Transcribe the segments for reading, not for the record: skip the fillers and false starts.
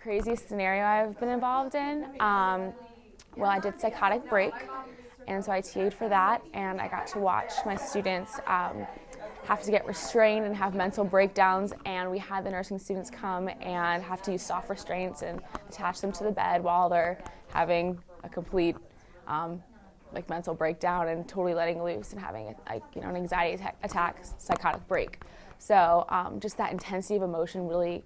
craziest scenario I've been involved in, well, I did psychotic break, and so I TA'd for that, and I got to watch my students have to get restrained and have mental breakdowns, and we had the nursing students come and have to use soft restraints and attach them to the bed while they're having a complete mental breakdown and totally letting loose and having an anxiety attack, psychotic break. So just that intensity of emotion really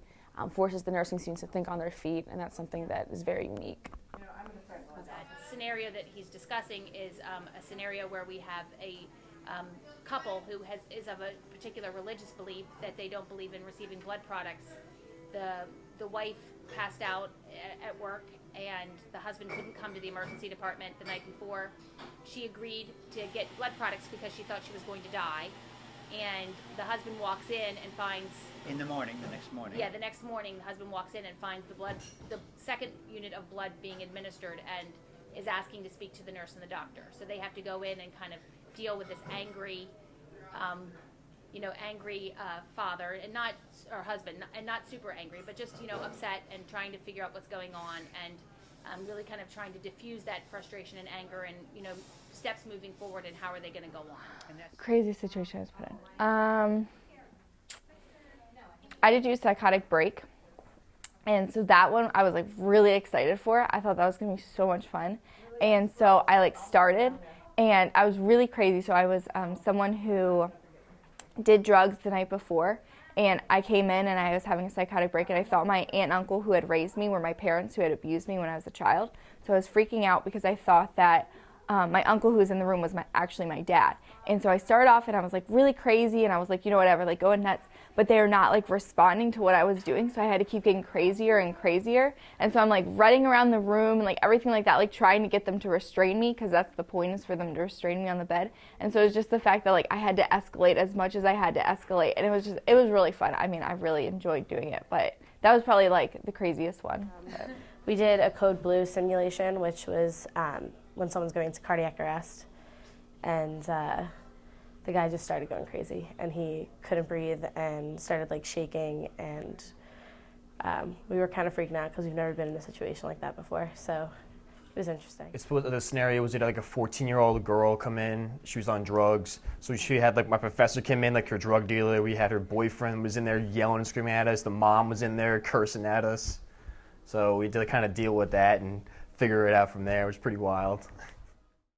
forces the nursing students to think on their feet, and that's something that is very unique. That scenario that he's discussing is a scenario where we have a couple who is of a particular religious belief that they don't believe in receiving blood products. The wife passed out at work, and the husband couldn't come to the emergency department the night before. She agreed to get blood products because she thought she was going to die. And the husband walks in and finds... In the morning, the next morning. Yeah, the next morning, the husband walks in and finds the second unit of blood being administered and is asking to speak to the nurse and the doctor. So they have to go in and kind of deal with this angry father, and not, or husband, and not super angry, but just, upset and trying to figure out what's going on, and really kind of trying to diffuse that frustration and anger, and, steps moving forward, and how are they going to go on. Crazy situation I was put in. I did do psychotic break, and so that one I was really excited for. I thought that was going to be so much fun, and so I started, and I was really crazy. So I was someone who did drugs the night before, and I came in and I was having a psychotic break, and I thought my aunt and uncle who had raised me were my parents who had abused me when I was a child. So I was freaking out because I thought that my uncle who was in the room was actually my dad. And so I started off and I was really crazy, and I was whatever, going nuts. But they were not responding to what I was doing, so I had to keep getting crazier and crazier. And so I'm running around the room and everything like that, trying to get them to restrain me, because that's the point, is for them to restrain me on the bed. And so it was just the fact that I had to escalate as much as I had to escalate, and it was really fun. I mean, I really enjoyed doing it, but that was probably the craziest one. We did a code blue simulation, which was when someone's going into cardiac arrest, and the guy just started going crazy, and he couldn't breathe and started shaking, and we were kind of freaking out because we've never been in a situation like that before, so it was interesting. The scenario was a 14-year-old girl come in. She was on drugs, so she had my professor came in, her drug dealer. We had her boyfriend was in there yelling and screaming at us. The mom was in there cursing at us. So we did kind of deal with that and figure it out from there. It was pretty wild.